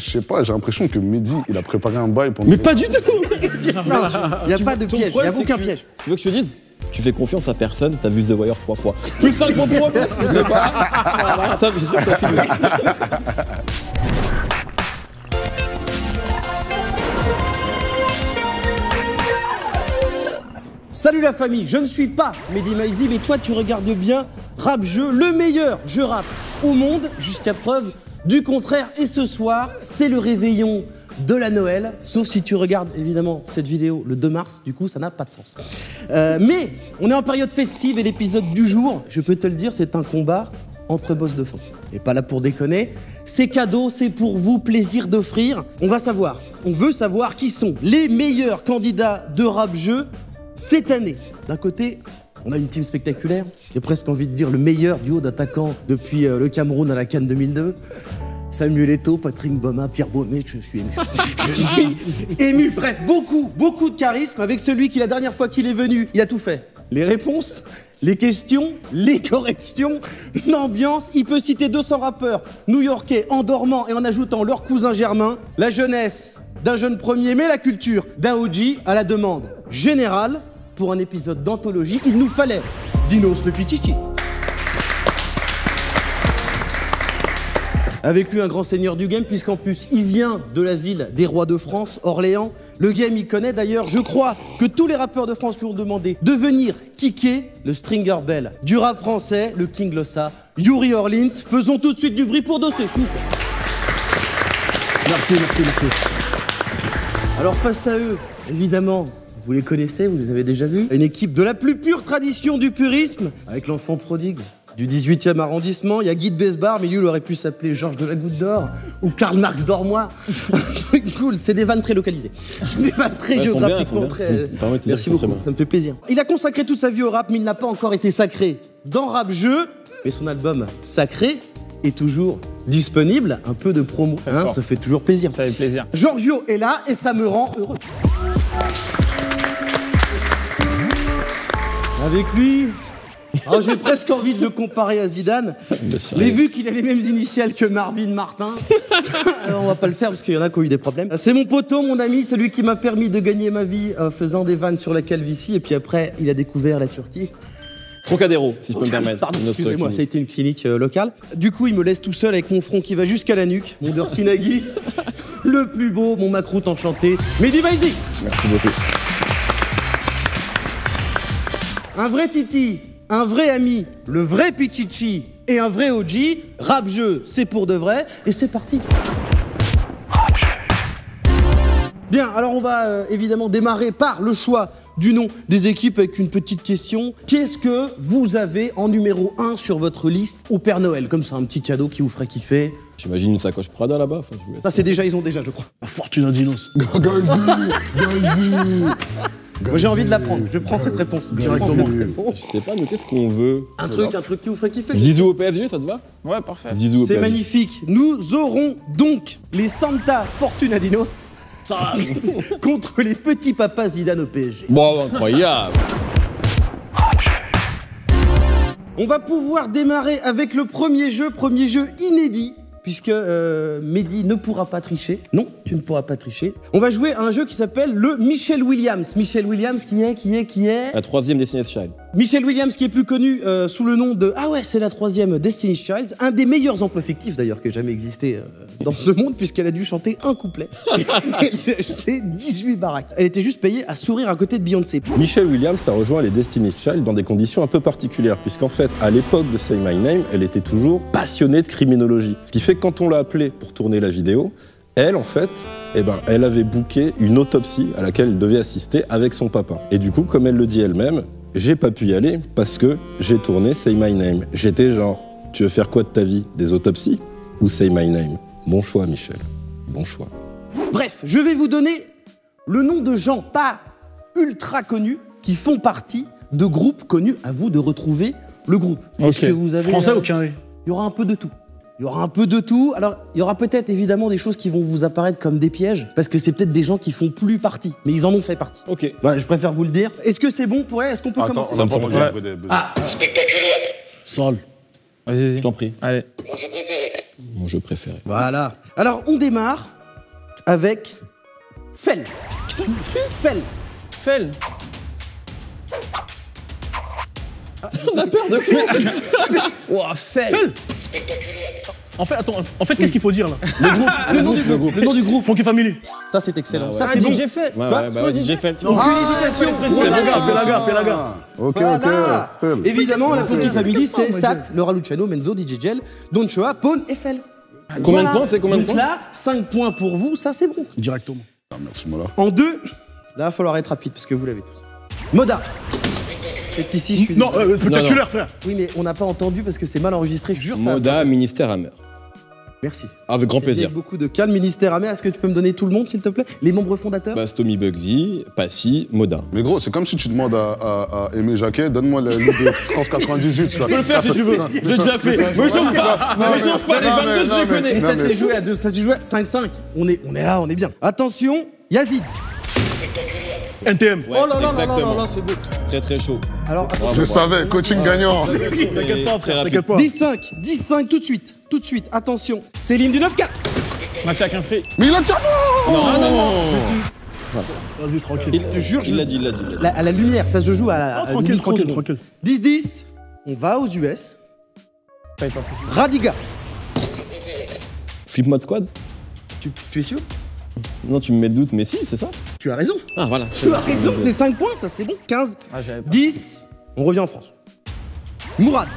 Je sais pas, j'ai l'impression que Mehdi, il a préparé un bail pour... Mais pas du tout. Non, il n'y a pas de piège, il n'y a aucun piège. Tu veux que je te dise? Tu fais confiance à personne, t'as vu The Wire 3 fois. Plus 5 points pour eux, je sais pas. Voilà, ça, j'espère que ça filme. Salut la famille, je ne suis pas Mehdi Maizi, mais toi tu regardes bien Rap Jeu, le meilleur jeu rap au monde, jusqu'à preuve du contraire. Et ce soir, c'est le réveillon de la Noël, sauf si tu regardes évidemment cette vidéo le 2 mars, du coup ça n'a pas de sens. Mais on est en période festive et l'épisode du jour, je peux te le dire, c'est un combat entre boss de fond. Et pas là pour déconner, c'est cadeau, c'est pour vous, plaisir d'offrir. On veut savoir qui sont les meilleurs candidats de Rap Jeu cette année. D'un côté, on a une team spectaculaire, j'ai presque envie de dire le meilleur duo d'attaquants depuis le Cameroun à la CAN 2002. Samuel Eto'o, Patrick Mboma, Pierre Baumé, je suis ému. Je suis ému. Bref, beaucoup de charisme avec celui qui, la dernière fois qu'il est venu, il a tout fait. Les réponses, les questions, les corrections, l'ambiance. Il peut citer 200 rappeurs new-yorkais en dormant et en ajoutant leur cousin germain, la jeunesse d'un jeune premier, mais la culture d'un OG à la demande générale. Pour un épisode d'anthologie, il nous fallait Dinos le Pichichi. Avec lui, un grand seigneur du game, puisqu'en plus, il vient de la ville des rois de France, Orléans. Le game, il connaît d'ailleurs. Je crois que tous les rappeurs de France lui ont demandé de venir kicker le Stringer Bell du rap français, le King Lossa, Yuri Orleans. Faisons tout de suite du bruit pour Dossé. Merci. Alors face à eux, évidemment, vous les connaissez, vous les avez déjà vus. Une équipe de la plus pure tradition du purisme, avec l'enfant prodigue du 18e arrondissement. Il y a Guy de Besbar, mais lui, il aurait pu s'appeler Georges de la Goutte d'Or ou Karl Marx d'Ormois. Un truc cool, c'est des vannes très localisées. C'est des vannes très géographiquement très... Merci beaucoup, ça me fait plaisir. Il a consacré toute sa vie au rap, mais il n'a pas encore été sacré dans Rap Jeu. Mais son album Sacré est toujours disponible. Un peu de promo, hein, ça fait toujours plaisir. Ça fait plaisir. Giorgio est là et ça me rend heureux. Avec lui, oh, j'ai presque envie de le comparer à Zidane. Mais vu qu'il a les mêmes initiales que Marvin Martin, on va pas le faire parce qu'il y en a qui ont eu des problèmes. C'est mon poteau, mon ami, celui qui m'a permis de gagner ma vie faisant des vannes sur la calvitie. Et puis après, il a découvert la Turquie. Trocadéro, si je peux me permettre. Pardon, excusez-moi, ça a été une clinique locale. Du coup, il me laisse tout seul avec mon front qui va jusqu'à la nuque, mon Dirty Nagui, le plus beau, mon macroute enchanté, Mehdi Maizi. Merci beaucoup. Un vrai Titi, un vrai ami, le vrai Pichichi et un vrai OG. Rap Jeu, c'est pour de vrai. Et c'est parti. Rap Jeu. Bien, alors on va évidemment démarrer par le choix du nom des équipes avec une petite question. Qu'est-ce que vous avez en numéro 1 sur votre liste au Père Noël? Comme ça, un petit cadeau qui vous ferait kiffer. J'imagine une sacoche Prada là-bas. Enfin, ça, c'est déjà, ils ont déjà, je crois. La Fortuna Dinos. Moi j'ai envie de la prendre, je prends cette réponse. Directement. Je sais pas, mais qu'est-ce qu'on veut? Un truc qui vous ferait kiffer. Zizou au PSG, ça te va? Ouais, parfait. Zizou au C'est PSG. magnifique. Nous aurons donc les Santa Fortuna Dinos contre les petits papas Zidane au PSG. Bon, incroyable. On va pouvoir démarrer avec le premier jeu inédit. Puisque Mehdi ne pourra pas tricher. Non, tu ne pourras pas tricher. On va jouer à un jeu qui s'appelle le Michelle Williams. Michelle Williams qui est La 3e Destiny's Child. Michelle Williams qui est plus connue sous le nom de... Ah ouais, c'est la 3e Destiny's Child. Un des meilleurs emplois fictifs d'ailleurs qui ait jamais existé dans ce monde, puisqu'elle a dû chanter un couplet. Elle s'est acheté 18 baraques. Elle était juste payée à sourire à côté de Beyoncé. Michelle Williams a rejoint les Destiny's Child dans des conditions un peu particulières, puisqu'en fait, à l'époque de Say My Name, elle était toujours passionnée de criminologie. Ce qui fait que quand on l'a appelée pour tourner la vidéo, elle, en fait, elle avait booké une autopsie à laquelle elle devait assister avec son papa. Et du coup, comme elle le dit elle-même, j'ai pas pu y aller parce que j'ai tourné Say My Name. J'étais genre, tu veux faire quoi de ta vie? Des autopsies ou Say My Name? Bon choix, Michel. Bon choix. Bref, je vais vous donner le nom de gens pas ultra connus qui font partie de groupes connus. À vous de retrouver le groupe. Est-ce que vous avez... Français ou carré? Il y aura un peu de tout. Il y aura un peu de tout. Alors, il y aura peut-être évidemment des choses qui vont vous apparaître comme des pièges, parce que c'est peut-être des gens qui font plus partie, mais ils en ont fait partie. Ok. Voilà, je préfère vous le dire. Est-ce que c'est bon pour elle? Est-ce qu'on peut commencer? Ça me semble bien. Ah, Sol. Vas-y, Je t'en prie. allez. Mon jeu préféré. Mon jeu préféré. Voilà. Alors, on démarre avec Fel. Fel. Fel. Ça perd de fou. Ouah, Fel. En fait, attends, qu'est-ce qu'il faut dire là? Le nom du groupe. Funky Family. Ça, c'est excellent. Ah ouais. Ça, c'est bon. j'ai fait. Ouais, Quoi ouais, bah ouais, DJ Fel. Aucune hésitation. Fais la gare. Ok, Voilà. ok. Évidemment, la Funky Family, c'est Sat, Laura Luciano, Menzo, DJ Gel, Don Choa, Pone et Fel. Combien de points? C'est combien de Donc points? là, 5 points pour vous, ça c'est bon. Directement. Ah, merci, Mola. En 2, là, il va falloir être rapide parce que vous l'avez tous. Moda. C'est ici, je suis Non, désolé. spectaculaire, frère. Oui, mais on n'a pas entendu parce que c'est mal enregistré, je jure. ça va Moda, pas. ministère amer. Merci. Avec grand C'est plaisir. bien, beaucoup de calme. Ministère amer, est-ce que tu peux me donner tout le monde, s'il te plaît? Les membres fondateurs? Bah, Stomy Bugsy, Passy, Moda. Mais gros, c'est comme si tu demandes à Aimé Jacquet, donne-moi le livre de France 98. Je peux le faire si tu veux. Je l'ai déjà fait. Me chauffe pas. Me chauffe pas. Les 22, je les connais. Et ça s'est joué à 2, ça s'est joué à 5-5. On est là, on est bien. Attention, Yazid. NTM. Ouais, Oh là là là là exactement. là là, c'est beau. Très très chaud. Alors, attention. Je savais, coaching gagnant. T'inquiète pas, Très frère, rapide. t'inquiète pas. 10-5 tout de suite, attention. Céline du 9-4. Mafia qu'un free. Mais il a déjà. Non. Vas-y, tranquille. Je te jure, Il l'a dit. à la lumière, ça se joue à Tranquille, microseconde. tranquille. 10-10, on va aux US. T'avais pas précisé. Radiga. Flip Mode Squad? Tu es sûr? Non, tu me mets le doute, mais si, c'est ça. Tu as raison. Ah, voilà. Tu as raison, c'est 5 points, ça c'est bon. 15, j'avais pas. 10, on revient en France. Mourad.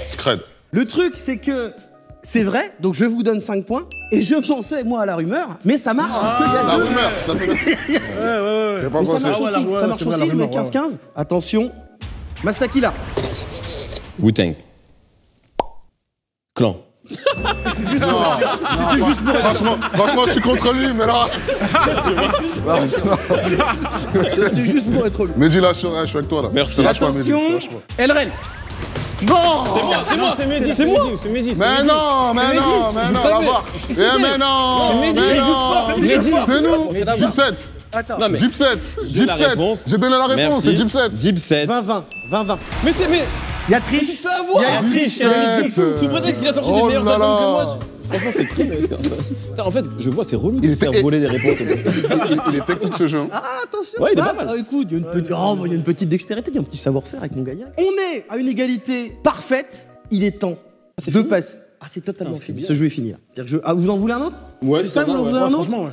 Scred. Le truc, c'est que c'est vrai, donc je vous donne 5 points. Et je pensais, moi, à la rumeur, mais ça marche parce qu'il y a La 2. rumeur, ça fait. J'ai pas Mais ça pensé. marche ouais, aussi, la rumeur, ça marche c'est vrai, aussi, la je mets rumeur, 15-15. Attention, Mastakila. Wu-Tang. Clan. C'était juste pour Franchement, je suis contre lui, mais là. C'était juste pour être lui. Mehdi, lâche-moi, je suis avec toi là. Merci. Lâche pas, Mehdi. Attention, Lâche-moi. Elren. Non. C'est Mehdi, c'est moi. C'est Mehdi. Mais non, mais non, mais non, va voir. Mais non, Mehdi, mais il joue non, fort, c'est Mehdi. c'est nous. C'est d'abord. Gypset, Attends, Non, mais. Gypset, J'ai la réponse. J'ai donné la réponse, c'est Gypset. Gypset. 20-20. Mais c'est. Mais. Il y a triche. Tu te fais avoir. Il y a triche, il y a triche. Sous prétexte qu'il a sorti des Oh meilleurs là albums que là. moi. Franchement, c'est crime. Putain, en fait, je vois, c'est relou de Il se faire était- voler des réponses. Il est technique ce jeu. hein. Ah, attention. Ouais, il est pas mal. Écoute, il y a une petite dextérité, il y a un petit savoir-faire avec mon gars. On est à une égalité parfaite. Il est temps de passer. Ah, c'est totalement Putain, c'est fini. bien. Ce jeu est fini là. Vous en voulez un autre? Ouais, C'est ça, vous en voulez un autre? Franchement, ouais.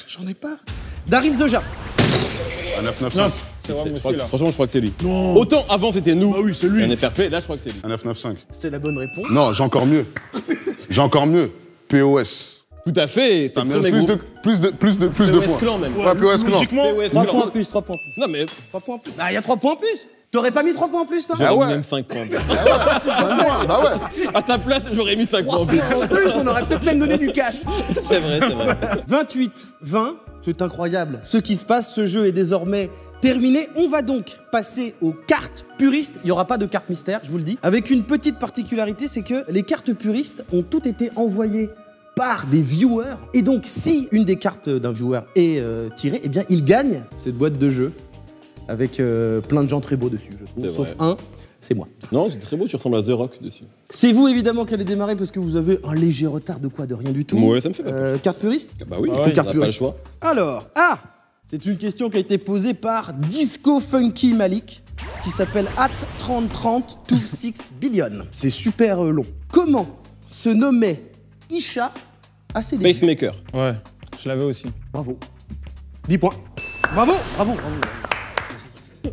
J'en ai pas. Daryl Zoja. Un 9-9-5. Non, c'est vraiment aussi là. Franchement, je crois que c'est lui. Non. Autant avant, c'était nous. Ah oui, c'est lui. Un FRP, là, je crois que c'est lui. Un 9-9-5. C'est la bonne réponse. Non, j'ai encore mieux. J'ai encore mieux. POS. Tout à fait. C'est Ça le me donne premier plus groupe. de POS points. Clan, même. Ouais, POS Clan. Logiquement, POS 3 Clan. points en plus, 3 points en plus. Non, mais. 3 points en plus. Ah, il y a 3 points en plus. T'aurais pas mis 3 points en plus, toi? Ah J'aurais ouais. mis même 5 points. Bah ouais. À ta place, j'aurais mis 5 points en plus. En plus, on aurait peut-être même donné du cash. C'est vrai, c'est vrai. 28-20, c'est incroyable. Ce qui se passe, ce jeu est désormais terminé. On va donc passer aux cartes puristes. Il n'y aura pas de cartes mystères, je vous le dis. Avec une petite particularité, c'est que les cartes puristes ont toutes été envoyées par des viewers. Et donc, si une des cartes d'un viewer est tirée, eh bien, il gagne cette boîte de jeu avec plein de gens très beaux dessus, je trouve. C'est Sauf vrai. un, c'est moi. Non, c'est très beau, tu ressembles à The Rock dessus. C'est vous, évidemment, qui allez démarrer parce que vous avez un léger retard de quoi? De rien du tout. Ouais, ça me fait pas peur. Carte puriste? Bah oui, Ah on ouais, n'a carte pas le puriste. choix. Alors, c'est une question qui a été posée par Disco Funky Malik, qui s'appelle @303026 billion. C'est super long. Comment se nommait Isha à ses débuts? Pacemaker. Ouais, je l'avais aussi. Bravo. 10 points. Bravo.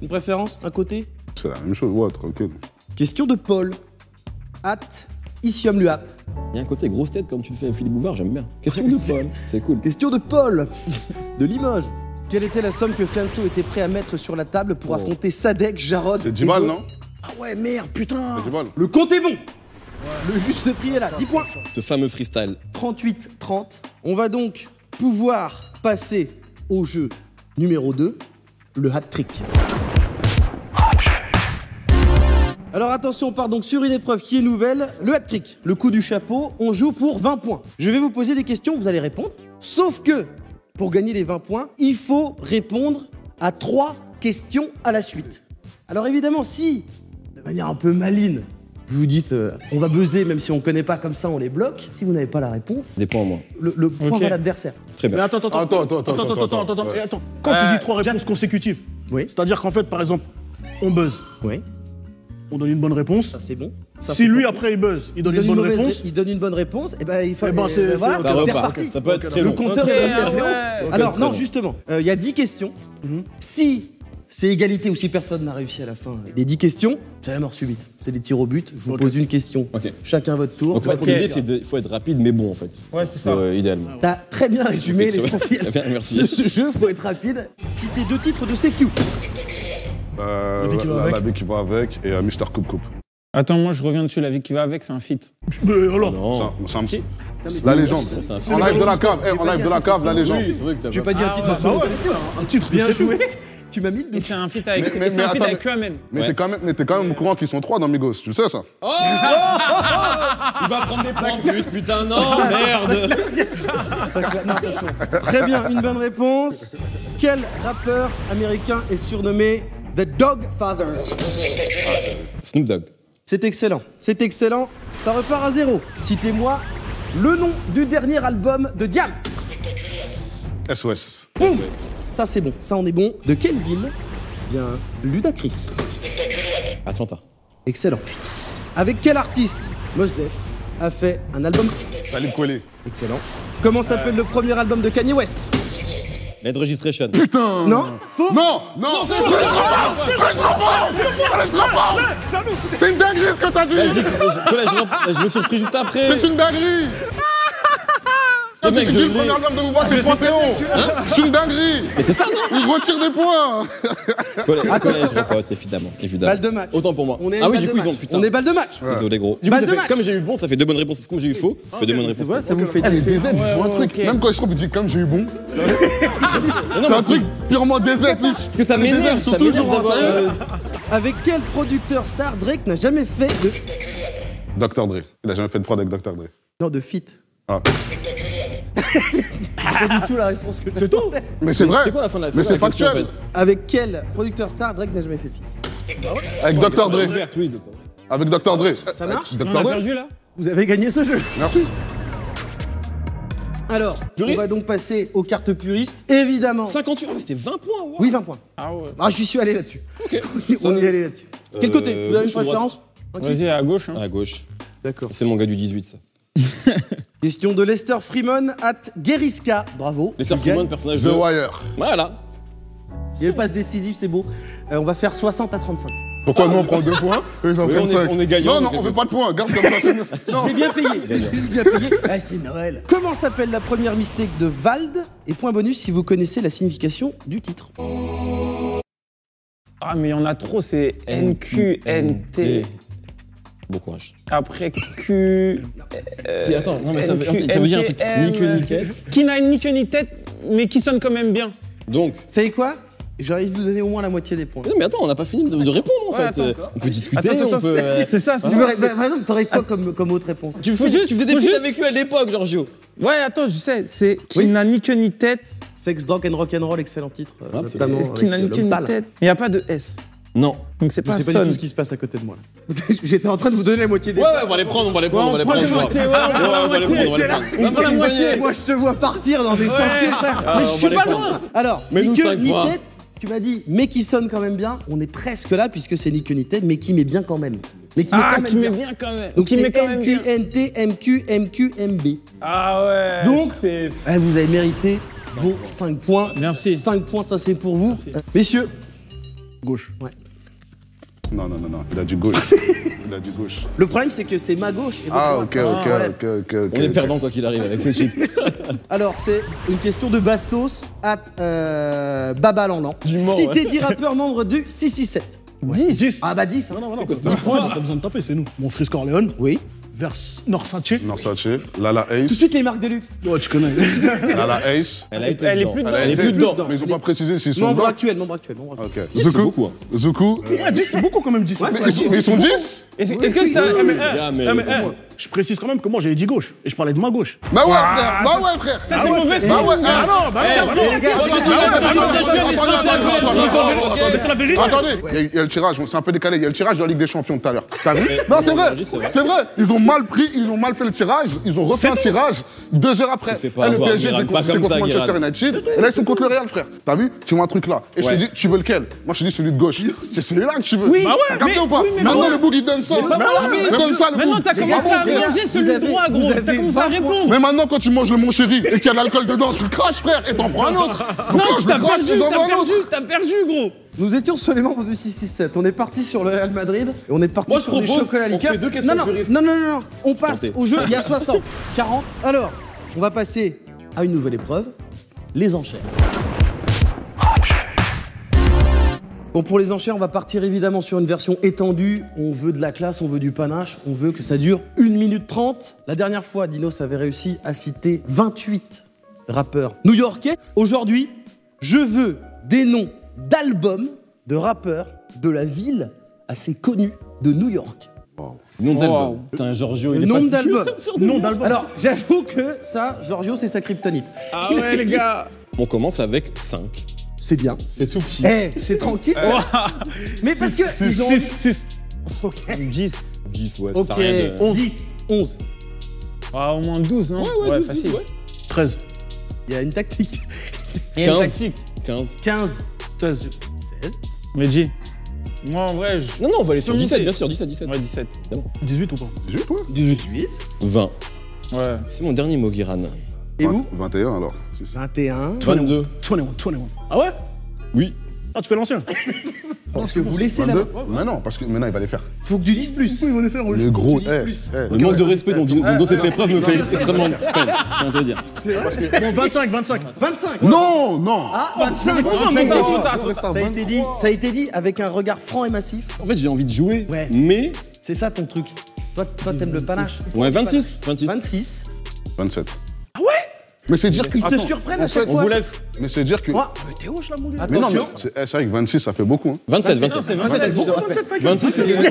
Une préférence, un côté? C'est la même chose, ouais, tranquille. Question de Paul. @Isium Luap. Il y a un côté grosse tête comme tu le fais à Philippe Bouvard, j'aime bien. Question de Paul, c'est cool. Question de Paul, de Limoges. Quelle était la somme que Fianso était prêt à mettre sur la table pour affronter Sadek, Jarod C'est et 10 balles, d'autres? non? Ah ouais, merde, putain. C'est 10 balles. Le compte est bon. Le juste prix est là. 10 points. Ce fameux freestyle. 38-30. On va donc pouvoir passer au jeu numéro 2, le hat-trick. Alors attention, on part donc sur une épreuve qui est nouvelle, le hat-trick. Le coup du chapeau, on joue pour 20 points. Je vais vous poser des questions, vous allez répondre. Sauf que, pour gagner les 20 points, il faut répondre à 3 questions à la suite. Alors évidemment, si, de manière un peu maligne, Vous vous dites, on va buzzer même si on connaît pas comme ça, on les bloque. Si vous n'avez pas la réponse, Des points en moins. le point Ok. va à l'adversaire. Très Mais bien. attends. Attends. Et attends. Quand tu dis 3 réponses consécutives, Oui. c'est-à-dire qu'en fait, par exemple, on buzz, Oui, on donne une bonne réponse. ça c'est bon. Ça, Si c'est lui bon. après il buzz, il donne il une donne bonne une mauvaise réponse. il donne une bonne réponse, et ben il faut. Eh ben, c'est- voilà, c'est- Ça c'est repart. reparti. Ça peut être très Le long. compteur Ok, est revenu à ouais. zéro. Ok, Alors très non, bon. justement, il y a 10 questions. Si c'est égalité ou si personne n'a réussi à la fin des 10 questions, c'est la mort subite. C'est des tirs au but. Je vous pose une question. Ok. Chacun votre tour. Donc, Vous l'idée, répondez. c'est qu'il faut être rapide, mais bon, en fait. Ouais, c'est ça. Idéalement. T'as très bien résumé Ok, très bien. l'essentiel Très bien, merci. de ce jeu, faut être rapide. Citez 2 titres de C'est Few. La vie qui va avec. vie qui va avec et Mister Coupe Coupe. Attends, moi je reviens dessus, la vie qui va avec, c'est un feat. Mais alors, Non. La légende. C'est un En film. live de la cave, en live de la cave, la légende. Oui, c'est vrai que t'as J'ai pas. pas dit un titre de solo. un titre Bien de C'est joué. Few. Tu m'as mis le Et doute. c'est un feat avec, Mais- c'est un mais feat attends, avec QAmen. Mais Ouais. t'es quand même au courant qu'ils sont 3 dans Migos, tu le sais ça? Il va prendre des points en plus, putain, non, merde. Ça claque. Non, attention. Très bien, une bonne réponse. Quel rappeur américain est surnommé The Dog Father? Snoop Dogg. C'est excellent. C'est excellent. Ça repart à 0. Citez-moi le nom du dernier album de Diams. SOS. Boum. Ça c'est bon. Ça on est bon. De quelle ville vient Ludacris? Atlanta. Excellent. Avec quel artiste Mos Def a fait un album? Talib Kweli. Excellent. Comment s'appelle le premier album de Kanye West? Lead Registration. Non. Faux. Non, non, c'est une dinguerie ce que t'as dit. Là, je dis que je me suis repris juste après. C'est une dinguerie. Quand mec, tu je dis le l'ai. premier album de Booba, c'est Panthéon. C'est une dinguerie. Mais c'est ça, non? Il retire des points. Collège, repote, évidemment. Balle de match. Autant pour moi. On est Ah oui, balle du de coup, ils ont match. putain. On est balle de match. Désolé, gros. Du Balle coup, de ça fait- match. comme j'ai eu bon, ça fait 2 bonnes réponses. Comme j'ai eu faux, ça fait 2 bonnes C'est réponses. vrai, ça vous fait Eh, les des. DZ, ils font un truc. ok. Même quand ils se trompent, ils disent comme j'ai eu bon. Non, C'est un parce que- truc purement DZ. parce que ça m'énerve, sont ça m'énerve toujours d'avoir. Avec quel producteur star Drake n'a jamais fait de. Dr. Dre. Il a jamais fait de prod avec Dr. Dre. Non, de feat. Ah. Pas du tout la réponse que C'est tout. Mais c'est vrai. C'était quoi la fin de la Mais c'est la question, factuel. en fait Avec quel producteur star Drake n'a jamais fait de feat? Avec Dr. Dre. Ouverte, oui, docteur. Avec Dr. Dre. Ça marche Dr. On a Dre. perdu là? Vous avez gagné ce jeu. Merci. Alors, Puriste on va donc passer aux cartes puristes. Évidemment. 58, ah, c'était 20 points, wow. Oui, 20 points. Ah ouais. Ah, j'y suis allé là-dessus. Ok. On y est allé là-dessus. Quel côté? Vous avez une gauche ou préférence? Vas-y, à gauche. Hein. À gauche. D'accord. C'est le manga du 18, ça. Question de Lester Freeman at Gueriska. Bravo. Les Tu Freeman, gagnes. personnage The de. Wire. Voilà. Il y a une passe décisive, c'est beau. On va faire 60 à 35. Pourquoi nous on prend 2 points eux ils en Oui, prennent 5 on est gagnant, Non, non, donc on veut pas de points. Garde comme ça, c'est mieux. Non. C'est bien payé, c'est juste bien payé. Ah, c'est Noël. Comment s'appelle la première mistake de Vald? Et point bonus si vous connaissez la signification du titre. Ah, mais il y en a trop, c'est NQNT. Bon courage. Après Q. Si, attends, non mais ça veut dire un truc. Ni queue ni tête. Qui n'a ni queue ni tête, mais qui sonne quand même bien. Donc. Vous savez quoi? J'arrive à vous donner au moins la moitié des points. Non mais attends, on n'a pas fini de répondre en Ouais, fait. attends encore. On peut discuter, Attends, on peut. c'est ça. Tu veux, par exemple, t'aurais quoi comme autre réponse? Tu faisais des faut films juste- avec eux à l'époque, Giorgio. Ouais, attends, je sais, c'est qui Oui. n'a ni queue ni tête, Sex, Drug and Rock'n'Roll, excellent titre. Notamment. qui n'a ni queue ni Pâle. tête. Mais il n'y a pas de S. Non. Donc c'est Je pas sais pas du sonne. tout ce qui se passe à côté de moi. J'étais en train de vous donner la moitié des Ouais, points. on va les prendre, on va les prendre, on va les prend prendre. la moitié, je vois. ouais, Ouais, on va les prendre, on va les prendre. On prend la moitié. Moi, je te vois partir dans des sentiers, frère. Ah, Mais on je suis va les pas prendre. loin. Alors, Mais ni nous, queue cinq ni points. tête, tu m'as dit, mais qui sonne quand même bien. On est presque là, puisque c'est ni queue ni tête, mais qui met bien quand même. Mais qui met Ah, quand qui même met bien. bien quand même. Donc Qui c'est met quand même bien. MQNT, MQ, MQ, MB. Ah ouais. Donc, c'est. vous avez mérité vos 5 points. Merci. 5 points, ça c'est pour vous. Messieurs, Gauche. Non, non, non, non. Il a du gauche. Il a du gauche. le problème c'est que c'est ma gauche et votre Ah, droite. ok, C'est le problème. ok. On est perdant quoi qu'il arrive avec ce chip. Alors, c'est une question de Bastos at Babalanlan. mort, Citez 10 rappeurs membres du 667. 10. Ah bah 10. Non, non, non. quoi, 10 points, pas besoin de taper, c'est nous. Mon Frisk Corleone, Oui. vers Norsace. Norsace, Lala Tout de Ace. suite les marques de luxe. Ouais, tu connais. Lala Ace. Elle a été Elle est dedans. plus dedans. Elle a Elle est été plus dedans. Mais ils ont pas précisé s'ils sont Membre dedans. actuel, membre actuel, membre actuel. Ok. 10, c'est beaucoup, hein. Zuku. Ouais, 10, c'est beaucoup quand même, 10. Ouais, c'est Mais ils sont 10 Est-ce Oui, que oui, c'est oui, un. oui. Gars, mais Ah, mais, faut- Je précise quand même que moi j'ai dit gauche et je parlais de ma gauche. Bah ouais, frère. Bah ouais, frère. Ça c'est mauvais. Bah ouais. Ah non, bah non, bah non. les gars, C'est la vérité. Attendez, il y a le tirage, c'est un peu décalé. Il y a le tirage de la Ligue des Champions tout à l'heure. T'as vu? Non, c'est vrai. C'est vrai. Ils ont mal pris, ils ont mal fait le tirage. Ils ont refait un tirage 2 heures après. fais pas Et le avoir, PSG Guérin, était pas comme contre ça, Manchester Guérin. United. Et là, ils sont contre le Real, frère. T'as vu? Tu vois un truc là. Et je t'ai dit, tu veux lequel? Moi, je t'ai dit celui de gauche. C'est celui-là que tu veux. Oui, bah ouais, T'as capté mais- ou pas? oui, mais Maintenant, bon. le boug, il donne ça. Donne ça, le Maintenant boug. t'as commencé à mélanger celui de droit, gros. vous T'as avez commencé à 20 répondre. Mais maintenant, quand tu manges le mon chéri et qu'il y a de l'alcool dedans, tu le craches, frère, et t'en prends un autre. Donc là, je T'as le crache, perdu, tu en prends un autre. t'as perdu, gros. Nous étions sur les membres du 667. On est parti sur le Real Madrid et on est parti Moi, je sur des propose, chocolats on liqueurs. fait 2 questions non, puristes. non. On passe Tentez. au jeu. Il y a 60, 40. Alors, on va passer à une nouvelle épreuve, les enchères. Bon, pour les enchères, on va partir évidemment sur une version étendue. On veut de la classe, on veut du panache, on veut que ça dure 1 minute 30. La dernière fois, Dinos avait réussi à citer 28 rappeurs new-yorkais. Aujourd'hui, je veux des noms d'albums de rappeurs de la ville assez connue de New York. Nom d'album. Putain, Giorgio, il Le est nombre pas d'albums. Nom d'album. Alors, j'avoue que ça, Giorgio, c'est sa kryptonite. Ah ouais, les gars. On commence avec 5. C'est bien. C'est tout petit. Eh, c'est tranquille. ça. Mais parce que ils ont... 6. Ok. 10. 10, ouais, Ok. ça rien de... 10, 11. Ah, au moins 12, non? Ouais, 12, facile. 12, ouais. 13. Il y a une tactique. 15. 15. 15, 16. 16. Medji. Moi, en vrai, je. Non, on va aller sur Sur 17, Monté. bien sûr, 17. Ouais, 17. Évidemment. 18 ou pas? 18. 20. Ouais. C'est mon dernier mot, Guérin. Et vous 21 alors. 21. 22. 21. Ah ouais? Oui. Ah, tu fais l'ancien? Parce que vous laissez la main. 22 Mais non, parce que maintenant, il va les faire. Faut que tu dises plus. Le gros, Tu dises plus. Le manque de respect dont s'est fait preuve me fait extrêmement peine, on peut dire. C'est vrai. Bon, 25. 25. Non, non. Ah, 25. Comment ça, 25. mon Ça gars? a été dit avec un regard franc et massif. En fait, j'ai envie de jouer, Ouais. mais... C'est ça ton truc. Toi t'aimes le panache. Ouais, 26. 26. 27. Ah ouais? Mais c'est dire Ils se surprennent à chaque On fois. vous laisse. Mais c'est dire que. Moi, T'es hoche là, mon gars? Mais non, mais attention. c'est vrai que 26, ça fait beaucoup. Hein. 27, 27, 27. c'est beaucoup, 26, c'est gagné.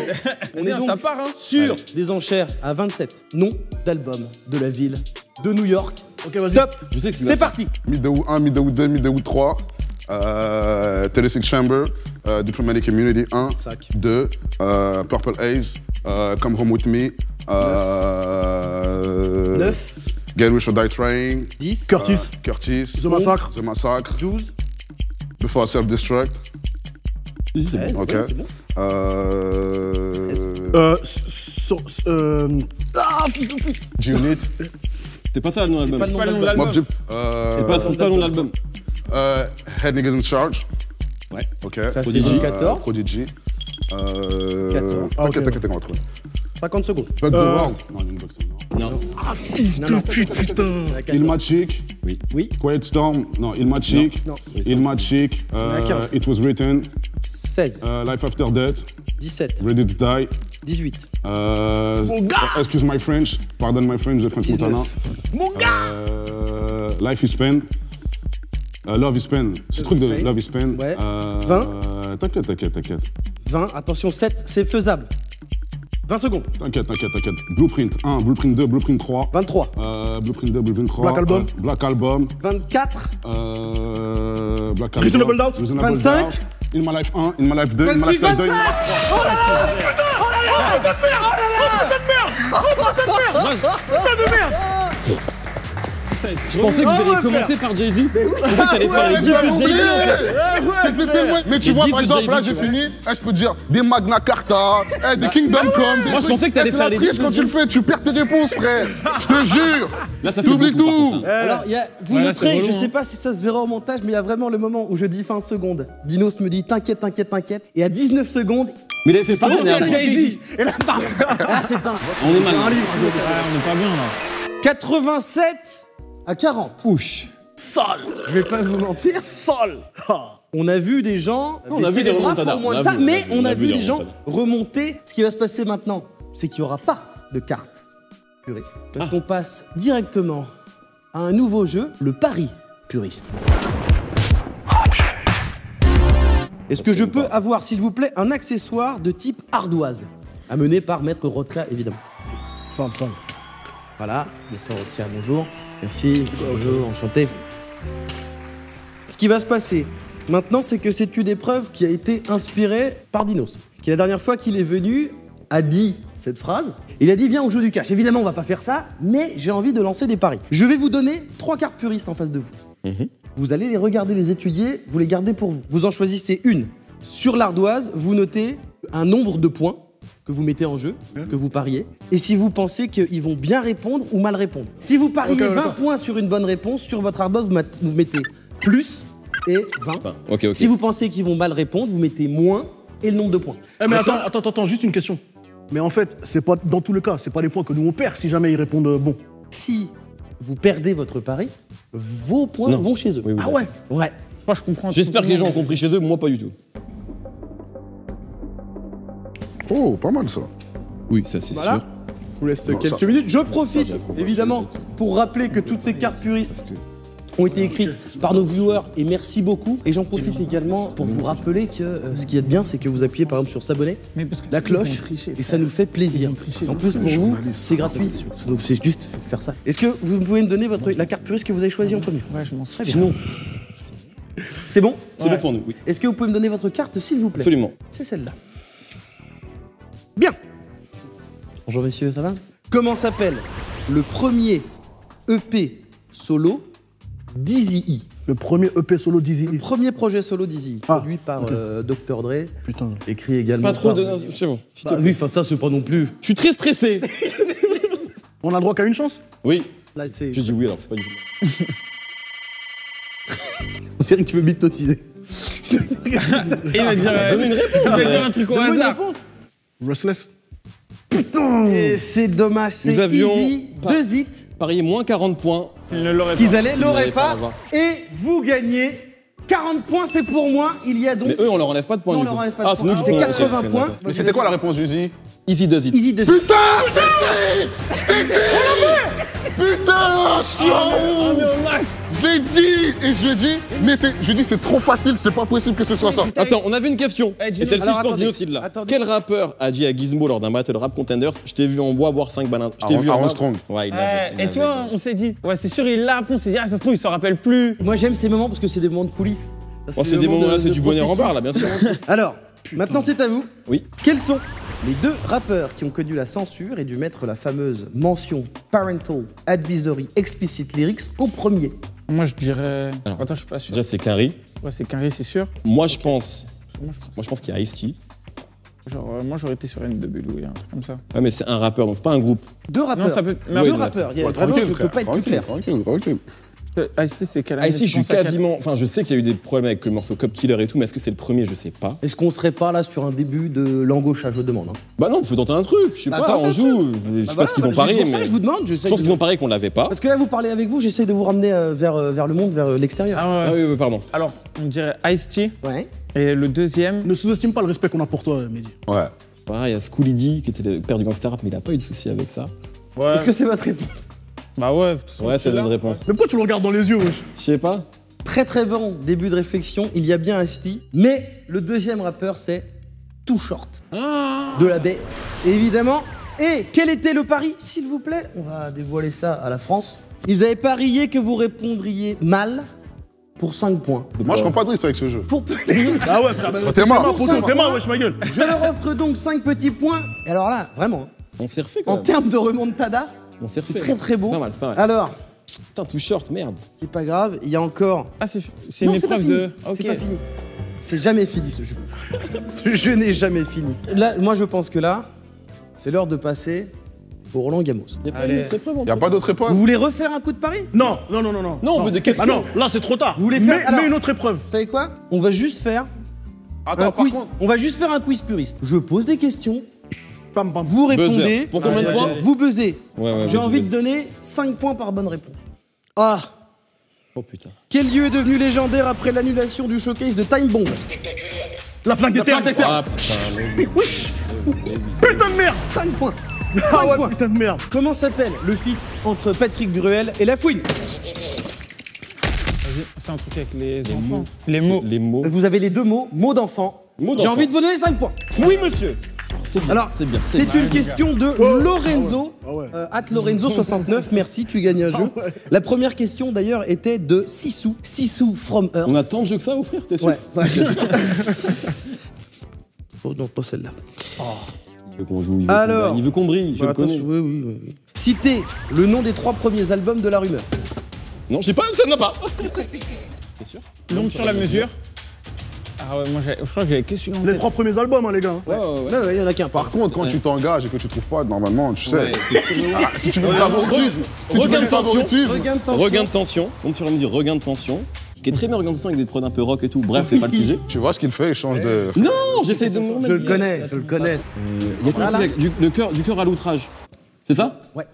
On est donc ça part, hein. sur des enchères à 27 noms d'albums de la ville de New York. Ok, vas-y. Top. Je sais que tu vas C'est faire. parti. Midwood 1, Midwood 2, Midwood 3. 36 Chamber. Diplomatic Community 1. Sac. 2. Purple Haze. Come Home With Me. 9, Get Rich or Die Trying. 10, Curtis. Curtis. The Massacre. The Massacre. 12, Before Self-Destruct. Ici, c'est 13, bon. Ok. ouais, c'est bon. G-Unit. C'est pas ça le nom de C'est pas l'album. le nom pas le nom d'album. Mob d'album. Deep. C'est pas le nom de l'album. Head Niggas in Charge. Ouais. Ok. Ça, c'est Prodigy. 14. Prodigy. 14. T'inquiète, on va trouver. 50 secondes. Bug the World. Non, Linux, non. Non. Non, non. Putain. Ilmatic. Oui. Quiet Storm. Non, Ilmatic. Non. Ilmatic. a 15. It Was Written. 16, Life After Death. 17, Ready to Die. 18, Excuse my French. Pardon my French, de French Montana. 19. Life is Pain. Love is Pain. Ce truc de Pain. Love is Pain. Ouais. 20. T'inquiète. 20, attention, 7, c'est faisable. 20 secondes. T'inquiète. Blueprint 1, Blueprint 2, Blueprint 3. 23, Blueprint 2, Blueprint 3. Black Album. Black Album. 24, Black Album. Reasonable Doubt. Reasonable 25. Doubt. In My Life 1, In My Life 2, In My 26, Life 2. 25. Oh là là. Je pensais que vous alliez commencer par Jay-Z. En fait, t'allais faire les 10 de Jay-Z, en fait. C'était tellement... Mais tu Les vois, 10 par de exemple, Jay-Z, là, tu j'ai vois. fini. Je peux te dire des Magna Carta, des Kingdom Come. des Moi, je trucs. pensais que t'allais C'est faire la les 10 triche de quand tu le Jay-Z. fais, tu perds tes réponses, frère. Je te jure. Là, ça fait T'oublies beaucoup, tout. par contre, hein. Alors, vous Ouais, là, noterez, c'est relou, je sais hein. pas si ça se verra au montage, mais il y a vraiment le moment où je dis fin seconde. Dinos me dit t'inquiète. Et à 19 secondes, Mais il avait fait pas il la dernière dit fois. Jay-Z. Et là, bam. Là, c'est un. On est mal. Un livre, je Ouais, on est pas bien là. 87 à 40. Ouch. Je vais pas vous mentir. Sol. On a vu des gens On a vu baisser des les bras remontadas. pour moins On de a ça, vu, mais on on a a vu vu des des gens remontadas. remonter. Ce qui va se passer maintenant, c'est qu'il n'y aura pas de carte puriste. Parce qu'on passe directement à un nouveau jeu, le pari puriste. Est-ce que je peux avoir, s'il vous plaît, un accessoire de type ardoise, amené par Maître Rodka, évidemment. Simple. Voilà, docteur Octaire, bonjour. Merci, bonjour, enchanté. Ce qui va se passer maintenant, c'est que c'est une épreuve qui a été inspirée par Dinos, qui la dernière fois qu'il est venu a dit cette phrase. Il a dit viens on joue du cash. Évidemment on va pas faire ça, mais j'ai envie de lancer des paris. Je vais vous donner 3 cartes puristes en face de vous. Vous allez les regarder, les étudier, vous les gardez pour vous. Vous en choisissez une. Sur l'ardoise, vous notez un nombre de points que vous mettez en jeu, que vous pariez, et si vous pensez qu'ils vont bien répondre ou mal répondre. Si vous pariez 20 points sur une bonne réponse, sur votre ardoise, vous mettez plus et 20. Ok. Si vous pensez qu'ils vont mal répondre, vous mettez moins et le nombre de points. Mais attends, juste une question. Mais en fait, c'est pas dans tous les cas, c'est pas les points que nous on perd si jamais ils répondent bon. Si vous perdez votre pari, vos points vont chez eux. Oui, Ah ouais. Ouais. Je comprends. J'espère que les gens ont compris chez eux, moi pas du tout. Oh, pas mal ça. Oui, ça c'est Voilà. sûr. Je vous laisse Non, quelques ça- minutes. Je profite, j'approuve, évidemment, pour rappeler que toutes ces cartes puristes ont été écrites par nos viewers et merci beaucoup. Et j'en profite également pour vous rappeler que ce qui est bien, c'est que vous appuyez par exemple sur s'abonner, la cloche, et ça nous fait plaisir. En plus, pour vous, c'est gratuit. Donc c'est juste faire ça. Est-ce que vous pouvez me donner la carte puriste que vous avez choisie en premier? Ouais, je m'en souviens. Très bien. Sinon, c'est bon? C'est bon pour nous, oui. Est-ce que vous pouvez me donner votre carte, s'il vous plaît? Absolument. C'est celle-là. Bien. Bonjour messieurs, ça va? Comment s'appelle le premier EP solo d'Eazy-E? Le premier EP solo d'Eazy. Premier projet solo d'Eazy-E, Ah, produit par Dr. Dre, Putain. écrit également Pas trop par... de. C'est bon. Bah, oui, enfin ça c'est pas non plus... Je suis très stressé. On a le droit qu'à une chance? Oui. Là c'est... Je dis oui alors, c'est pas du tout. On dirait que tu veux m'hypnotiser. Et il va dire, Donne une réponse. il va dire un truc au Donne-moi une hasard. réponse. Restless. Et c'est dommage, c'est Nous avions Eazy, pas- 2 hits Parier moins 40 points. Il ne l'aurait qu'ils pas. allaient, l'auraient n'allaient pas pas, avoir. et vous gagnez 40 points, c'est pour moi. Il y a donc... Mais eux, on leur enlève pas de points Non, on du leur coup. enlève pas de Ah, c'est nous points. qui C'est pouvons- 80 ok, points. d'accord. Mais c'était quoi la réponse, Uzi? Easy does it. Easy 2 hits. Putain, je l'ai dit! Je l'ai dit! Putain, chiant! Je l'ai dit! Et je lui ai dit, mais je lui ai dit, c'est trop facile, c'est pas possible que ce soit ça. Attends, on avait une question. Eh, Et Gino. celle-ci, Alors, je pense, attendez, Dino aussi de là. attendez. Quel rappeur a dit à Gizmo lors d'un battle rap contenders, je t'ai vu en bois boire 5 bananes. Je t'ai vu en bas. Armstrong. Ouais, il Ouais, l'avait, il et tu vois, l'avait. on s'est dit, ouais, c'est sûr, il l'a, on s'est dit, ah, ça se trouve, il s'en rappelle plus. Moi j'aime ces moments parce que c'est des moments de coulisses. Oh, c'est des moments là, c'est du bonheur en barre là, bien sûr. Alors, maintenant c'est à vous. Oui. Quels sont les 2 rappeurs qui ont connu la censure et dû mettre la fameuse mention Parental Advisory Explicit Lyrics en premier? Moi, je dirais. Alors, Attends, je suis pas sûr. Déjà, c'est Quinry. Ouais, c'est Quinry, c'est sûr. Moi, je pense Moi, je pense. qu'il y a Ice-T. Genre, moi, j'aurais été sur une de Bulou, un truc comme ça. Ouais, mais c'est un rappeur, donc c'est pas un groupe. 2 rappeurs. Non, ça peut. Mais Deux Oui, rappeurs. Il y a Ouais, vraiment, tranquille, je peux frère, pas être plus clair. Tranquille. Ice-T, c'est quelle année Ice-T, je suis tu penses à quel- quasiment. Enfin, je sais qu'il y a eu des problèmes avec le morceau Cop Killer et tout, mais est-ce que c'est le premier? Je sais pas. Est-ce qu'on serait pas là sur un début de l'embauchage, je demande hein? Bah non, faut tenter un truc. Je sais Bah, pas, tente on un joue. Je sais Bah pas ce qu'ils ont voilà, parié, c'est pour ça mais. que je vous demande. Je pense qu'ils ont parié qu'on l'avait pas. Parce que là, vous parlez avec vous, j'essaie de vous ramener vers le monde, vers l'extérieur. Ah ouais. Ah oui, pardon. Alors, on dirait Ice-T. Ouais. Et le deuxième. Ne sous-estime pas le respect qu'on a pour toi, Mehdi. Ouais. Pareil, il y a Schooly D qui était le père du gangster rap, mais il a pas eu de soucis avec ça. Ouais. Est-ce que c'est votre réponse? Bah ouais, de toute façon, Ouais, c'est là. notre réponse. Mais pourquoi tu le regardes dans les yeux, wesh? Je sais pas. Très très bon début de réflexion. Il y a bien Ice-T, mais le deuxième rappeur, c'est Too Short de la baie, évidemment. Et quel était le pari, s'il vous plaît? On va dévoiler ça à la France. Ils avaient parié que vous répondriez mal pour 5 points. Moi, je prends pas de risque avec ce jeu. Pour... Ah ouais, frère, T'es mort. t'es mort, wesh, ma gueule. Je leur offre donc 5 petits points. Et alors là, vraiment, On s'est refait quand en même. termes de remontada, On s'est refait. très très beau. C'est pas mal, c'est pas mal. Alors, Putain, tout short, merde. c'est pas grave, il y a encore... Ah, c'est Non, une c'est pas épreuve fini. de. Ok. C'est pas fini. C'est jamais fini ce jeu. Ce jeu n'est jamais fini. Là, moi je pense que là, c'est l'heure de passer au Roland Gamos. Y a pas Allez. une autre épreuve Y a pas d'autre épreuve? Vous voulez refaire un coup de pari? Non. Non, on veut des questions. Ah non, là, c'est trop tard. Vous voulez faire- alors- mais une autre épreuve. Vous savez quoi? On va juste faire un Attends, par quiz. contre, On va juste faire un quiz puriste. Je pose des questions, Pam, pam. vous Buzzer. répondez, Pour combien de points? vous buzzez. Ouais, J'ai vas-y, envie de vas-y. donner 5 points par bonne réponse. Ah, Oh putain. quel lieu est devenu légendaire après l'annulation du showcase de Time Bomb? La flaque des terres. Ah putain, Putain de merde. 5 points. Ah 5 ouais, points. putain de merde. Comment s'appelle le feat entre Patrick Bruel et La Fouine? Vas-y, c'est un truc avec les enfants. mots. Les mots. les mots. Vous avez les 2 mots, mots d'enfant. Mots J'ai d'enfant. envie de vous donner 5 points. Oui, monsieur. C'est bien. Alors, c'est bien. c'est une question de Lorenzo, @Lorenzo69. Merci, tu gagnes un jeu. La première question d'ailleurs était de Sissou. Sissou from Earth. On a tant de jeux que ça à offrir, t'es sûr? Ouais. Oh non, pas celle-là. Il veut qu'on joue, il veut qu'on brille, je le connais. Oui. Citez le nom des 3 premiers albums de La Rumeur. Non, j'ai pas, ça n'a pas. C'est sûr? L'ombre sur la mesure. Ah ouais, moi je crois que j'avais que celui-là en Les tête. 3 premiers albums, hein, les gars. Ouais, il y en a qu'un. Par contre, quand tu t'engages et que tu trouves pas, normalement, tu sais. Ouais, Si tu veux du favoritisme, regain de tension. Regain de tension. tension. On sur la mesure regain de tension. Qui est très bien regain de tension avec des prods un peu rock et tout. Bref, c'est pas le sujet. Tu vois ce qu'il fait, il change de. Non, j'essaie de me remettre Je le bien. connais, je le connais. Il y a quoi avec du cœur à l'outrage. C'est ça? Ouais.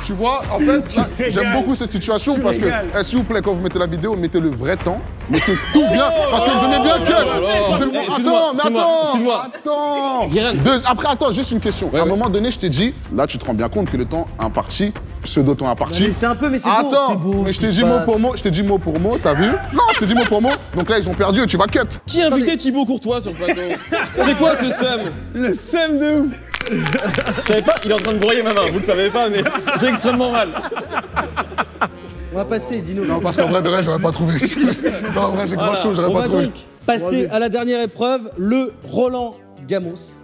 Tu vois, en fait, là, j'aime beaucoup cette situation parce que, s'il vous plaît, quand vous mettez la vidéo, mettez le vrai temps, mettez tout bien, parce que vous aimez bien Excuse-moi. Attends. Guérin. Après, attends, juste une question. Ouais, à un ouais. moment donné, je t'ai dit, là, tu te rends bien compte que le temps imparti, pseudo-temps imparti. C'est un peu, mais c'est beau. Attends, C'est beau. mais ce je t'ai qui dit se mot passe. pour mot, t'as vu? Non, je t'ai dit mot pour mot. Donc là, ils ont perdu et tu vas cut. Qui a invité Thibaut Courtois sur le plateau? C'est quoi ce seum? Le seum de ouf. Je savais pas, il est en train de broyer ma main, vous le savez pas, mais j'ai extrêmement mal. On va passer, dis-nous. Non, parce qu'en vrai, de vrai, j'aurais pas trouvé. Non, en vrai, j'ai grand chose, j'aurais On pas va trouvé. donc passer à la dernière épreuve, le Roland Gamos.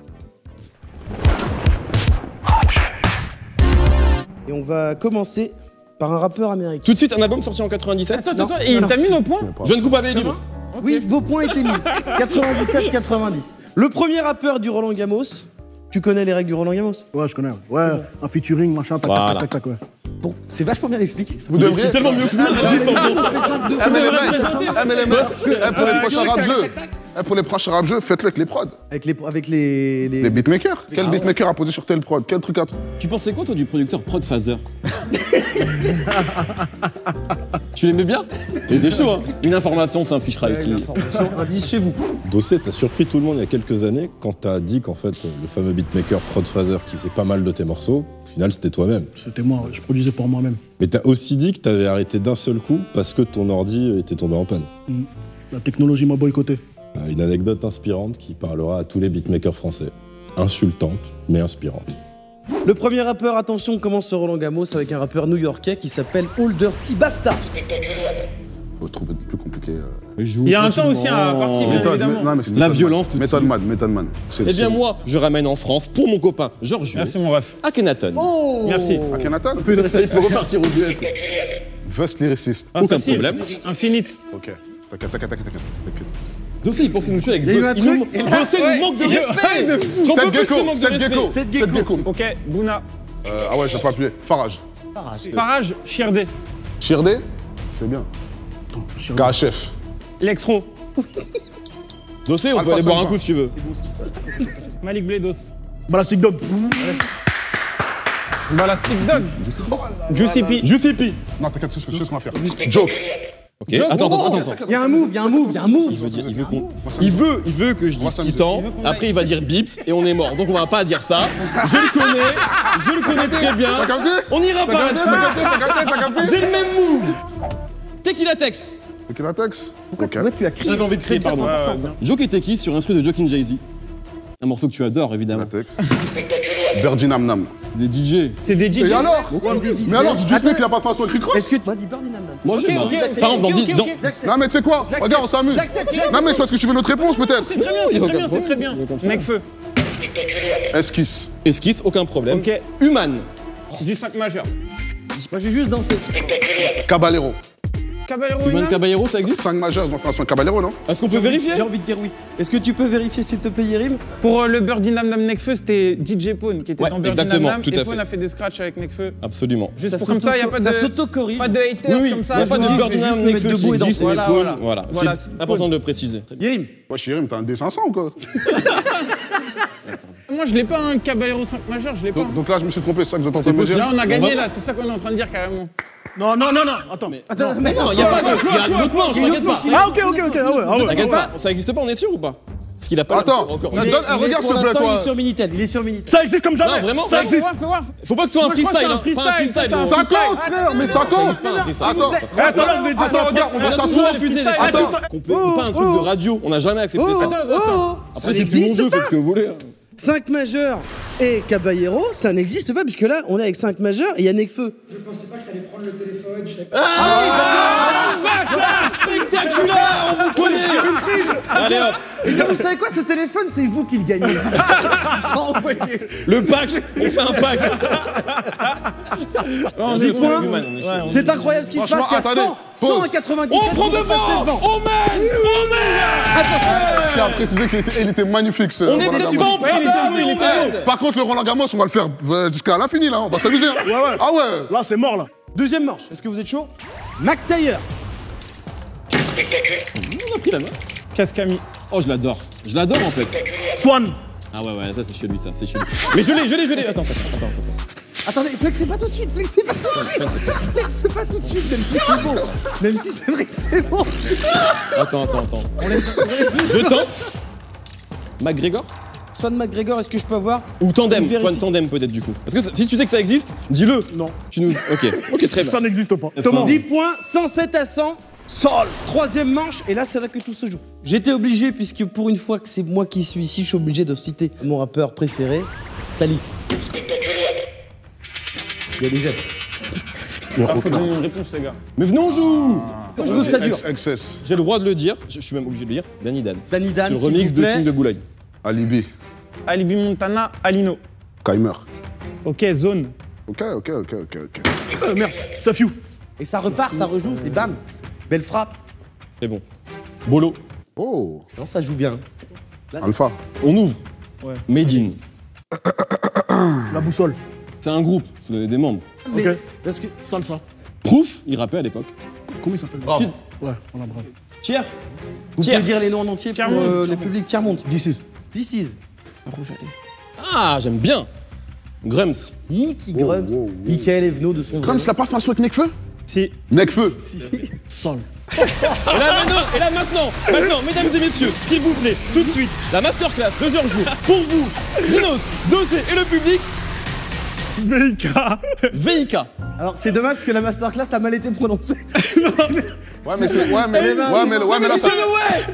Et on va commencer par un rappeur américain. Tout de suite, un album sorti en 97. Attends, et il t'a mis nos points? Je ne coupe pas mes livres. Oui, vos points étaient mis. 97-90. Le premier rappeur du Roland Gamos. Tu connais les règles du Roland Gamos? Ouais, je connais. Ouais, un featuring, machin, tac, Voilà. tac, tac, ouais. Bon, c'est vachement bien expliqué. Vous devriez. C'est tellement mieux que nous. Juste en faisant. Mais les mecs, pour les prochains rap jeux, pour les prochains rap jeux, faites-le avec les prods. Avec les... Les beatmakers. Quel beatmaker a posé sur tel prod? Quel truc a. Tu pensais quoi, toi, du producteur Prod Phaser? Tu l'aimais bien? Il était chaud, hein. Une information, c'est un fichera ici. Information, indice chez vous. Dossé, t'as surpris tout le monde il y a quelques années quand t'as dit qu'en fait, le fameux beatmaker Prod Phaser qui faisait pas mal de tes morceaux, au final, c'était toi-même. C'était moi, ouais, je produisais pour moi-même. Mais t'as aussi dit que t'avais arrêté d'un seul coup parce que ton ordi était tombé en panne. La technologie m'a boycotté. Une anecdote inspirante qui parlera à tous les beatmakers français. Insultante, mais inspirante. Le premier rappeur, attention, commence ce Roland Gamos avec un rappeur new-yorkais qui s'appelle Older T. Basta. Faut trouver plus compliqué. Il y a un temps aussi à partir, bien évidemment. Non, mais c'est La Method violence, Man. tout de Method suite. Man, Method Man. Eh bien, moi, je ramène en France pour mon copain Georges Merci mon ref. Akhenaton. Oh Merci. Akhenaton. Il faut repartir aux US. Vest lyriciste. Ah, Aucun facile. problème. Infinite. Ok. T'inquiète. Dossé, il pensait nous tuer avec Il y a eu un Dossé. truc, et là- Dossé nous manque de respect. J'en peux plus de ce manque de respect. Cette Cette gecko. gecko. Ok, Bouna. Ah ouais, j'ai pas appuyé. Farage. Farage, Chirdé. Chirdé. C'est bien. KHF. Lexro. Dossé, on Alpha peut aller boire un Samba. coup si tu veux. Malik Bledos. Balastic Dog. Balastic Dog. Juicy P. Juicy P. Non, t'inquiète, je sais ce qu'on va faire. Joke. Ok, attends. Il y a un move. Il veut que je dise Titan, après il va dire Bips et on est mort. Donc on va pas dire ça. Je le connais très bien. T'as capté? On n'ira pas là-dessus. T'as capté? J'ai le même move. Tequila Tex. Ok, la texte. Ok. Pourquoi tu as crié? J'avais envie de crier, C'est pardon. important, ça. Joke était qui sur instru de Jokin Jay-Z? Un morceau que tu adores évidemment. La texte. Birdie Nam Nam. Des DJ. C'est des DJ. Et alors? Mais alors, DJ Snake, il a pas de façon écrit cross? Est-ce que tu vas dire Birdie Nam Nam? Moi j'aime. Ok, Par ok, exemple, dans ok, Di- ok, dans- ok. J'accepte. Non, mais tu sais quoi? Regarde, on s'amuse. J'accepte. Non, mais c'est parce que tu veux notre réponse, peut-être. C'est très bien, il y a aucun c'est très bien. problème. Necfeu. Esquisse. Esquisse, aucun problème. Ok. Human. Du 5 majeur. Moi, je vais juste danser. Caballero. Caballero Human Human. Caballero, ça existe? 5 majeurs, ils ont fait un son Caballero, non? Est-ce qu'on peut vérifier? J'ai envie de dire oui. Est-ce que tu peux vérifier, s'il te plaît, Yerim? Pour le Birdie Nam Nam Necfeu, c'était DJ Pone qui était Ouais, dans Birdie Nam exactement, Nam. tout Et à Pone fait. a fait des scratchs avec Necfeu. Absolument. Juste pour comme ça, il n'y a pas de. Ça s'auto-corrige. Pas de haters Oui, comme il ça. n'y a pas je de dis, Birdie je vais Nam juste me mettre Necfeu debout et qui existe, danser. mais Voilà, Paul, voilà. voilà. Voilà, C'est c'est important Paul. de le préciser. Yerim, Ouais, Chérim, t'as un D500 ou quoi? Moi, je l'ai pas, un Caballero 5 majeur, je l'ai pas. Donc là, je me suis trompé, c'est ça que vous êtes en train de me dire? Là, on a gagné, va- là, c'est ça qu'on est en train de dire carrément. Non, attends. attends, mais non, Non, il n'y a pas de. Il y a d'autres manches, t'inquiète pas. Ah, ok, ah ouais. T'inquiète pas, ça existe pas, on est sûr ou pas? Parce qu'il a pas Attends, encore. regarde pour s'il te plaît, l'instant, toi. il est sur Minitel. Il est sur Minitel. Ça existe comme jamais. Non, vraiment, ça existe. Fais voir. Faut pas que ce soit un Moi, je crois que freestyle, c'est hein. Pas un freestyle. c'est un Ça freestyle. compte, frère, mais ça compte. Pas un freestyle. Attends, Attends, regarde, on va On a toujours s'asseoir. refusé des Attends. pas un truc de radio. On n'a jamais accepté ça. Ça Après, c'est plus mon n'existe jeu, pas. faites ce que vous voulez. 5 majeurs et Caballero, ça n'existe pas, puisque là, on est avec 5 majeurs et il y a Nekfeu. Je pensais pas que ça allait prendre le téléphone. Spectaculaire, on vous connaît. Allez hop. Et bien, vous savez quoi, ce téléphone, c'est vous qui le gagnez. Il sera envoyé. Le pack, on fait un pack. Des points. C'est incroyable ce qui se passe. Il y a Franchement, 100, 100 à 97. On prend devant. On mène. Je tiens à préciser qu'il était magnifique ce On Roland était Garros. pas en Prada, mais on mène. Par contre, le Roland Garros, on va le faire jusqu'à l'infini là. On va s'amuser. Ouais. Ah ouais. Là, c'est mort, là. Deuxième manche. Est-ce que vous êtes chaud? McTayer. On a pris la main. Cascami. Oh, je l'adore. Je l'adore en fait. Swan. Ah ouais, ça c'est chez lui, ça, c'est chez lui. Mais je l'ai. Attends. Attendez, flexez pas tout de suite, flexez pas tout de suite, même si c'est bon. Même si c'est vrai que c'est bon. Attends. Je tente. McGregor Swan McGregor, est-ce que je peux avoir ou Tandem, une vérification? Swan Tandem peut-être du coup. Parce que si tu sais que ça existe, dis-le. Non. Tu nous. Ok, très bien. Ça n'existe pas. Comment 10 points, 107 à 100. Sol. Troisième manche, et là c'est là que tout se joue. J'étais obligé, puisque pour une fois que c'est moi qui suis ici, je suis obligé de citer mon rappeur préféré, Salif. Il y a des gestes. Faut donner une réponse, les gars. Mais venez on joue. Je veux que ça dure. Excess. J'ai le droit de le dire, je suis même obligé de le dire. Danny Dan. Danny Dan, Sur le s'il remix vous de plaît. King de Boulogne. Alibi. Alibi Montana, Alino. Kaimer. Ok, zone. Ok. Merde. Safiou. Et ça repart, ça rejoue, c'est bam. Belle frappe. C'est bon. Bolo. Oh. Non, ça joue bien. Là, Alpha. On ouvre. Ouais. Made in. La boussole. C'est un groupe, faut donner des membres. mais- Ok. Parce que Salsa. Proof, il rappait à l'époque. Comment il s'appelle? Bravo. Ouais, on a bravo. Tiers. vous pouvez dire les noms en entier pour Tiers-monde, les publics tiers-monde. This is. This is Ah, j'aime bien. Grums. Mickey Grums, Michael Evenot de son vrai Grums, nom. l'a pas fait un son avec Nekfeu? Si. Nekfeu. Si. Sol. Et là maintenant, mesdames et messieurs, s'il vous plaît, tout de suite, la masterclass de Georgiou pour vous, Dinos, Dosé et le public, VIK. Alors c'est dommage parce que la masterclass a mal été prononcée. Ouais, mais là, ça.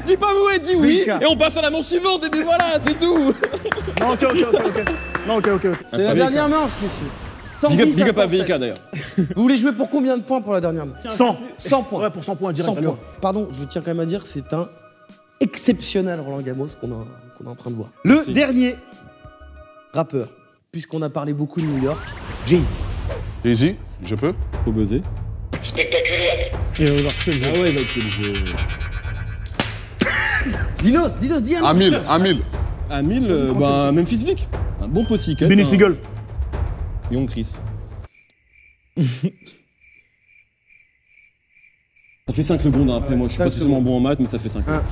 Dis pas ouais, dis oui, VIK. et on passe à la manche suivante, et puis voilà, c'est tout. Non, ok. Non, ok. C'est la dernière manche, messieurs. 110 Big up à 107. VIK d'ailleurs. Vous voulez jouer pour combien de points pour la dernière manche? 100. 100 points. Ouais, pour 100 points direct. 100 points. Pardon, je tiens quand même à dire que c'est un exceptionnel Roland Garros qu'on est en train de voir. Le Merci. dernier rappeur, puisqu'on a parlé beaucoup de New York, Jay-Z. Jay-Z, je peux? Faut buzzer. Il va vouloir tuer le jeu. Ah ouais, il va tuer le jeu. Dinos, dis un nom. À 1000. À 1000, Memphis Bleak. Un bon possy-cut. Benny Siegel. Young Chris. Ça fait 5 secondes hein, après, moi je suis 5 pas spécialement bon en maths, mais ça fait 5 secondes.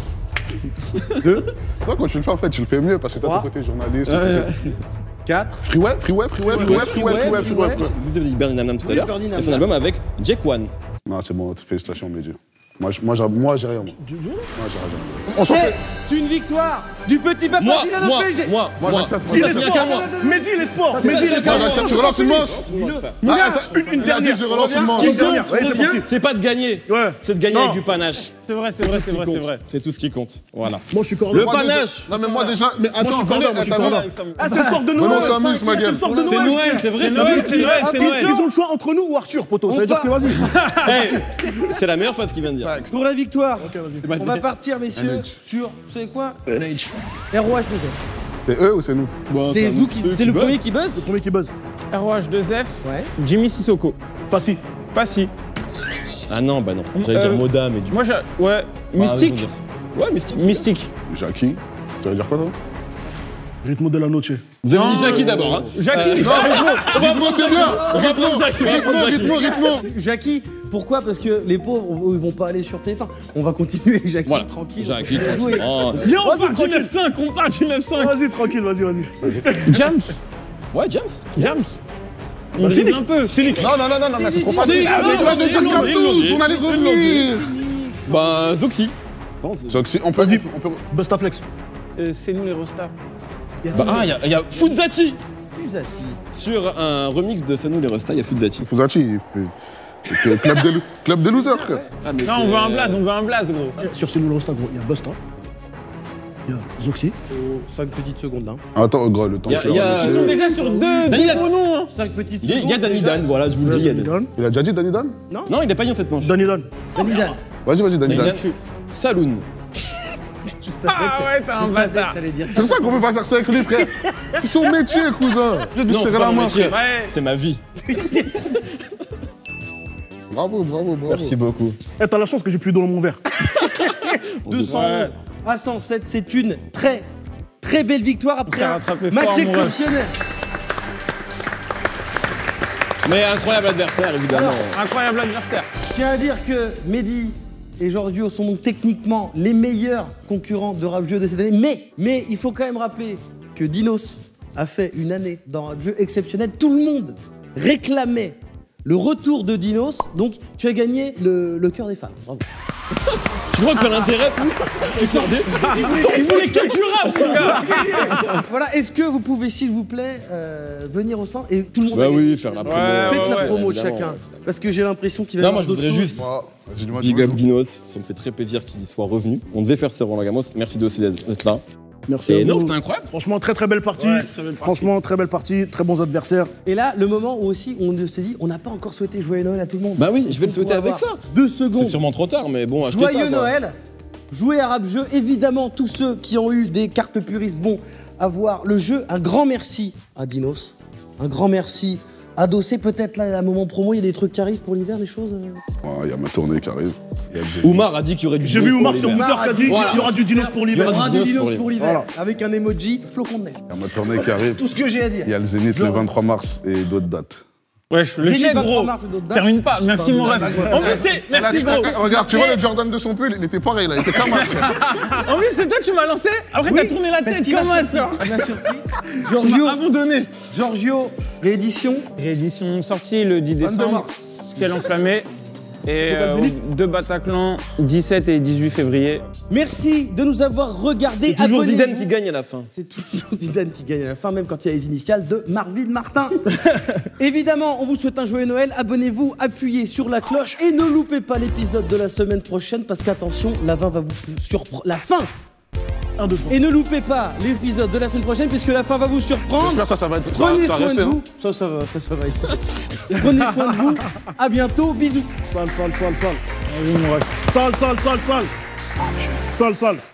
Toi, quand tu le fais, en fait, tu le fais mieux parce que toi, ton Trois. côté journaliste. 4. Freeway. Vous avez dit Bernie Nam tout à Oui, l'heure. Bernie Il Nam. a fait un album avec Jack One. Non, c'est bon, félicitations, mes dieux. Moi, j'ai rien, moi. Moi, j'ai rien. C'est une victoire du petit papa Dylan au PSG. Moi, j'accepte. Ça tient qu'à moi. Mehdi, les sports. C'est Mehdi, ça, les c'est ça. sports. Moi, j'accepte, je relance une manche. Une Il a dit, dernière. je relance une manche. Une dernière. Ouais, c'est parti. C'est pas de gagner, Ouais. c'est de gagner Non. avec du panache. C'est vrai. C'est tout ce qui compte. Voilà. Moi, je suis corner. Le panache. Non, mais moi, déjà. Mais attends, je suis corner, moi, je suis corner. Ah, c'est le sort de non, Noël. ça amuse, ma gueule. C'est le sort de C'est Noël. Noël, c'est vrai, c'est Noël, vrai. c'est Noël, c'est Noël. Ils ont le choix entre nous ou Arthur, poto. Ça veut dire que vas-y. C'est la meilleure phrase qu'il vient de dire. Pour la victoire, vas-y. on va partir, messieurs, NH. sur, vous savez quoi ROH2F. C'est eux ou c'est nous? Bon, C'est vous qui, c'est le buzz. premier qui buzz. Le premier qui buzz. ROH2F, Ouais. Jimmy Sissoko. Pas si. Pas si. Ah non, bah non. J'allais dire Moda, mais du coup. Moi, ouais, Mystique. Ouais, Mystique. Mystique. Jackie. Tu vas dire quoi, toi? Rythme de la noche. Vous avez dit Jackie d'abord, hein. Jackie. Rythmo, c'est bien. Rythmo. Jackie, pourquoi? Parce que les pauvres, ils vont pas aller sur TF1. On va continuer avec Jackie Voilà. tranquille. Jackie, On va jouer. Oh. Viens, on Vas-y, part du tranquille. 9-5, on part du 9-5. Vas-y, tranquille, vas-y. James. Ouais, James. On Cynique. dribble un peu. Cynique. Non, mais c'est trop si, facile. si, Ah, ils mais l'ont j'ai dit, ils l'ont dit, ils l'ont dit. journaliste Ils l'ont dit. revenir. Bah, Zoxy. Donc, si on peut. Vas-y. On peut. Bustaflex. C'est nous les Rostas. Bah, il y a Fuzati. Fusati. Sur un remix de C'est nous les Rostas, il y a Fuzati. Fuzati, il fait club des losers, frère. Ah, mais Non, on veut un blaze, gros. Sur ces nouveaux gros, il y a Busta. Il y a Zoxy. 5 petites secondes, hein. Attends, gros, le temps. Il y a- Ils sont déjà sur deux gros noms, hein. 5 petites Il secondes. y a Danny Dan, voilà, je vous le dis. Danny Dan. Il a déjà dit Danny Dan? Non, il a pas dit en fait manche. Danny Dan. Danny Dan. Vas-y, Danny Dan. Saloon. Ah ouais, t'es un bâtard. C'est pour ça qu'on peut pas faire ça avec lui, frère. C'est son métier, cousin. Je vais lui Non, c'est serrer pas la mon main, métier. frère. Ouais. C'est ma vie. Bravo. Merci beaucoup. Eh, t'as la chance que j'ai plus d'eau dans mon verre. 211 à 107, c'est une très belle victoire après s'est un rattrapé match fort, mon ref. exceptionnel. Mais incroyable adversaire, évidemment. Incroyable adversaire. Je tiens à dire que Mehdi et Giorgio sont donc techniquement les meilleurs concurrents de Rap Jeu de cette année. Mais il faut quand même rappeler que Dinos a fait une année dans Rap Jeu exceptionnelle. Tout le monde réclamait le retour de Dinos. Donc tu as gagné le cœur des femmes. Bravo. Tu vois que ça l'intéresse, lui Il s'en fout. Il voulait que du rap, mon gars. Voilà, est-ce que vous pouvez s'il vous plaît venir au centre et tout le monde Bah a gagné. oui, faire la promo. Faites la ouais, promo de évidemment, chacun. ouais. Parce que j'ai l'impression qu'il va y Non, moi avoir je voudrais d'autres juste Vas-y, dis-moi, big dis-moi. up Dinos, ça me fait très plaisir qu'il soit revenu. On devait faire ce Roland Gamos, merci aussi d'être là. Merci. Et à non, vous. c'était incroyable. Franchement, très belle partie. Ouais, très belle partie. Franchement, très belle partie. Très bons adversaires. Et là, le moment où aussi on s'est dit, on n'a pas encore souhaité joyeux Noël à tout le monde. Bah oui, je vais le On souhaiter pourra avec avoir ça. 2 C'est secondes. sûrement trop tard, mais bon, achetez ça. Joyeux quoi. Noël. Jouez à Rap Jeu. Évidemment, tous ceux qui ont eu des cartes puristes vont avoir le jeu. Un grand merci à Dinos. Un grand merci à Dossé. Peut-être là, à un moment promo, il y a des trucs qui arrivent pour l'hiver, des choses. Il y a ma tournée qui arrive. Oumar a dit qu'il y aurait du J'ai Dinos vu pour Oumar sur l'hiver. Twitter qui a dit Voilà. qu'il y aura du Dinos pour Il y l'hiver. aura du Dinos Dinos pour pour l'hiver. Voilà. Avec un emoji flocon de neige. Il y a ma tournée qui arrive. Tout ce que j'ai à dire. Il y a le Zénith le 23 mars et d'autres dates. Wesh, le Zénith, chèque, 23 gros. mars et d'autres dates. Termine pas, merci mon ref. En plus, merci gros. Regarde, tu vois le Jordan de son pull, il était pareil là, il était comme un. En plus, c'est toi, tu m'as lancé. Après, t'as tourné la Parce tête qu'il comme m'a ça. surpris. Il m'a surpris. Tu Giorgio, m'as abandonné. Giorgio, réédition. Réédition sortie le 10 22 décembre. mars. Ciel enflammé. Et Local Zénith. de Bataclan, 17 et 18 février. Merci de nous avoir regardés. C'est toujours Abonnez-vous. Zidane qui gagne à la fin. C'est toujours Zidane qui gagne à la fin, même quand il y a les initiales de Marvin Martin. Évidemment, on vous souhaite un joyeux Noël. Abonnez-vous, appuyez sur la cloche et ne loupez pas l'épisode de la semaine prochaine parce qu'attention, la fin va vous surprendre. La fin. 1, 2, 3. Et ne loupez pas l'épisode de la semaine prochaine puisque la fin va vous surprendre. J'espère que ça va être. Prenez ça va soin de rester, vous. Ça va, ça va être. Prenez soin de vous. À bientôt. Bisous. Sale. Sale.